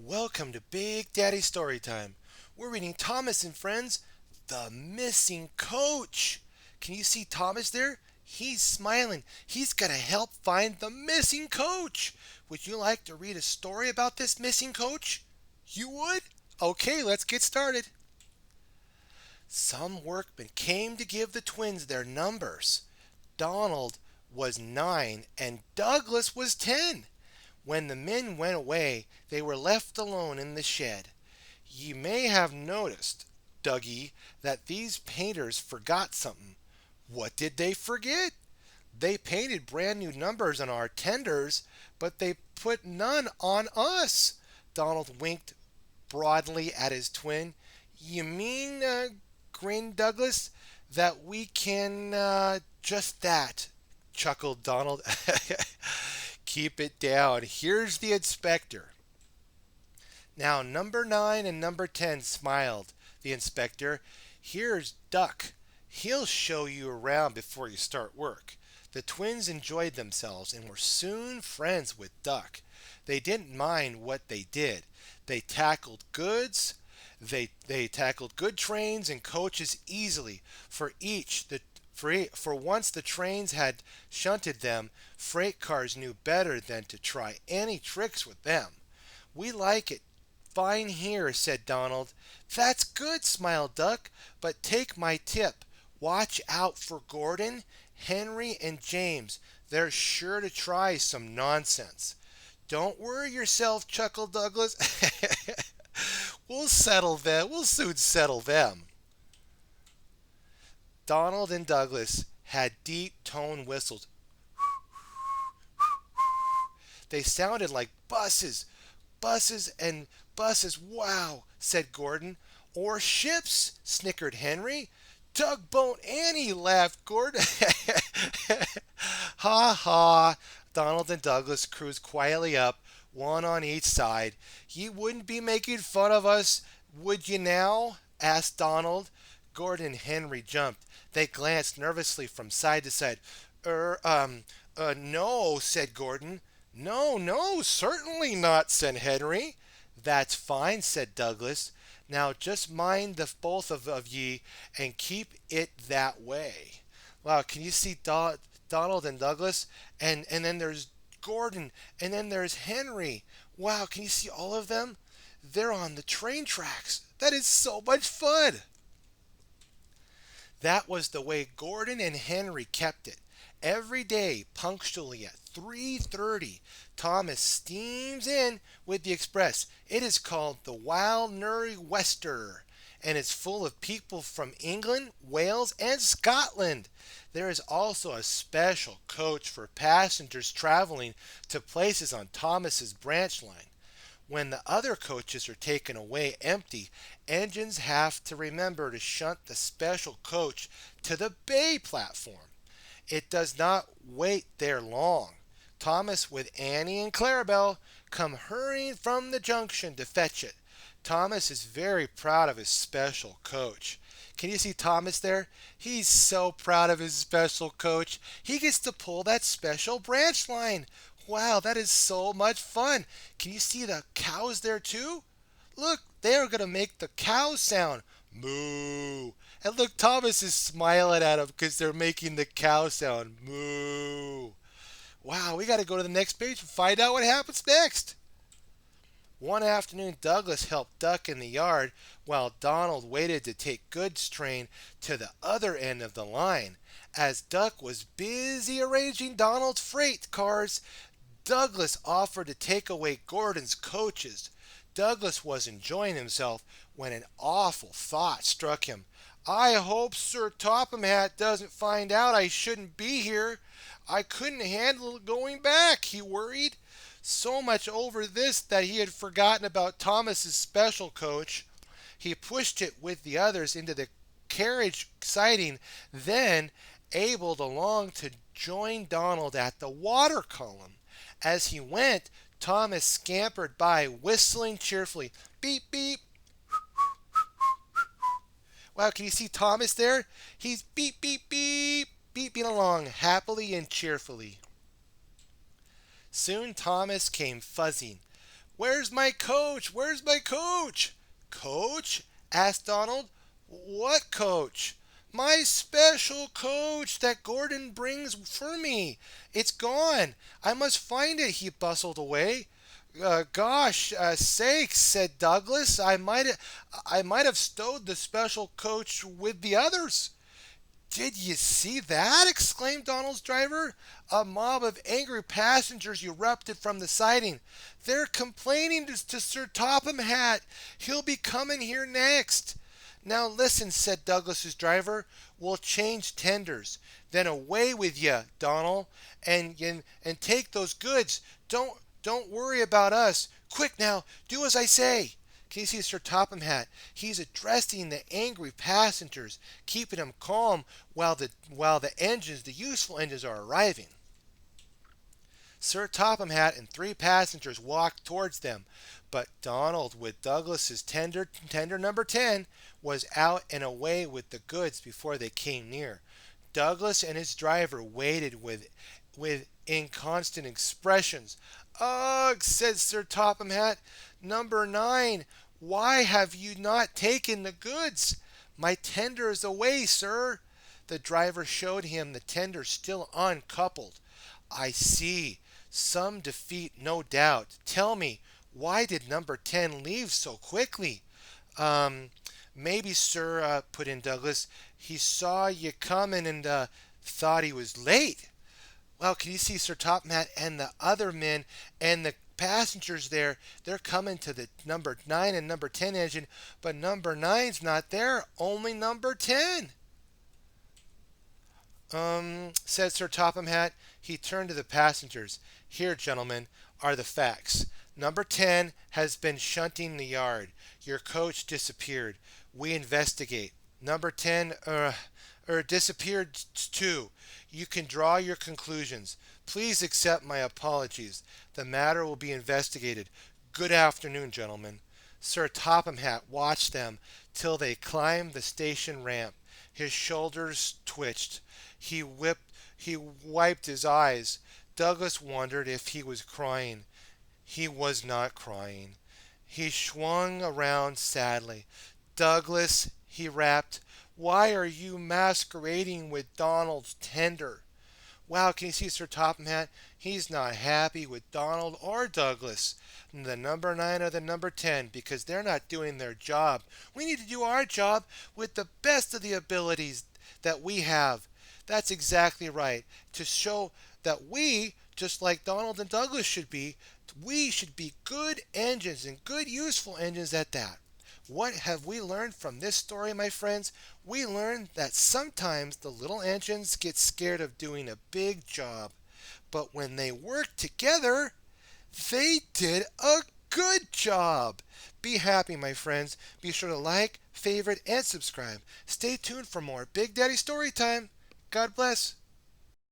Welcome to Big Daddy Storytime. We're reading Thomas and Friends, The Missing Coach. Can you see Thomas there? He's smiling. He's going to help find the missing coach. Would you like to read a story about this missing coach? You would? Okay, let's get started. Some workmen came to give the twins their numbers. Donald was 9 and Douglas was 10. When the men went away, they were left alone in the shed. Ye may have noticed, Dougie, that these painters forgot something. What did they forget? They painted brand new numbers on our tenders, but they put none on us. Donald winked broadly at his twin. You mean, grinned Douglas, that we can, just that, chuckled Donald. Keep it down. Here's the inspector. Now, number 9 and number 10 smiled. The inspector. Here's Duck. He'll show you around before you start work. The twins enjoyed themselves and were soon friends with Duck. They didn't mind what they did. They tackled goods. They tackled good trains and coaches easily. For once the trains had shunted them, freight cars knew better than to try any tricks with them. We like it fine here, said Donald. That's good, smiled Duck, but take my tip. Watch out for Gordon, Henry, and James. They're sure to try some nonsense. Don't worry yourself, chuckled Douglas. We'll settle them. We'll soon settle them. Donald and Douglas had deep tone whistles. They sounded like buses. Buses and buses. Wow, said Gordon. Or ships, snickered Henry. Tugboat Annie, laughed Gordon. Ha ha. Donald and Douglas cruised quietly up, one on each side. Ye wouldn't be making fun of us, would ye now? Asked Donald. Gordon and Henry jumped. They glanced nervously from side to side. No, said Gordon. No, no, certainly not, said Henry. That's fine, said Douglas. Now just mind the both of ye and keep it that way. Wow, can you see Donald and Douglas? And then there's Gordon, and then there's Henry. Wow, can you see all of them? They're on the train tracks. That is so much fun. That was the way Gordon and Henry kept it. Every day, punctually at 3:30, Thomas steams in with the express. It is called the Wild Nurry Wester, and it's full of people from England, Wales, and Scotland. There is also a special coach for passengers traveling to places on Thomas's branch line. When the other coaches are taken away empty, engines have to remember to shunt the special coach to the bay platform. It does not wait there long. Thomas with Annie and Clarabelle come hurrying from the junction to fetch it. Thomas is very proud of his special coach. Can you see Thomas there? He's so proud of his special coach. He gets to pull that special branch line. Wow, that is so much fun. Can you see the cows there too? Look, they are going to make the cow sound. Moo. And look, Thomas is smiling at them because they're making the cow sound. Moo. Wow, we got to go to the next page and find out what happens next. One afternoon, Douglas helped Duck in the yard while Donald waited to take goods train to the other end of the line. As Duck was busy arranging Donald's freight cars, Douglas offered to take away Gordon's coaches. Douglas was enjoying himself when an awful thought struck him. I hope Sir Topham Hatt doesn't find out I shouldn't be here. I couldn't handle going back, he worried. So much over this that he had forgotten about Thomas's special coach. He pushed it with the others into the carriage siding, then abled along to join Donald at the water column. As he went, Thomas scampered by, whistling cheerfully. Beep, beep. Wow, can you see Thomas there? He's beep, beep, beep, beeping along happily and cheerfully. Soon Thomas came fuzzing. Where's my coach? Where's my coach? Coach? Asked Donald. What coach? My special coach that Gordon brings for me. It's gone. I must find it, he bustled away. Gosh, sakes, said Douglas. I might have stowed the special coach with the others. Did you see that? Exclaimed Donald's driver. A mob of angry passengers erupted from the siding. They're complaining to Sir Topham Hatt. He'll be coming here next. Now listen, said Douglas's driver. We'll change tenders. Then away with you, Donald, and take those goods. Don't worry about us. Quick now, do as I say. Can you see Sir Topham Hatt? He's addressing the angry passengers, keeping them calm while the useful engines, are arriving. Sir Topham Hatt and three passengers walked towards them, but Donald, with Douglas's tender number 10, was out and away with the goods before they came near. Douglas and his driver waited with inconstant expressions. Ugh, said Sir Topham Hatt. Number 9, why have you not taken the goods? My tender is away, sir. The driver showed him the tender still uncoupled. I see. Some defeat, no doubt. Tell me, why did number 10 leave so quickly? Um, maybe, sir, put in Douglas, he saw you coming and thought he was late. Well, can you see Sir Topham Hatt and the other men and the passengers there? They're coming to the number 9 and number 10 engine, but number nine's not there, only number 10. Said Sir Topham Hatt. He turned to the passengers. Here, gentlemen, are the facts. Number 10 has been shunting the yard. Your coach disappeared. We investigate. Number 10 disappeared too. You can draw your conclusions. Please accept my apologies. The matter will be investigated. Good afternoon, gentlemen. Sir Topham Hatt watched them till they climbed the station ramp. His shoulders twitched. He wiped his eyes. Douglas wondered if he was crying. He was not crying. He swung around sadly. Douglas, he rapped, why are you masquerading with Donald's tender? Wow, can you see Sir Topham Hatt? He's not happy with Donald or Douglas, the number 9 or the number 10, because they're not doing their job. We need to do our job with the best of the abilities that we have. That's exactly right. To show that we, just like Donald and Douglas should be, we should be good engines and good useful engines at that. What have we learned from this story, my friends? We learned that sometimes the little engines get scared of doing a big job, but when they work together, they did a good job. Be happy, my friends. Be sure to like, favorite, and subscribe. Stay tuned for more Big Daddy Story Time. God bless.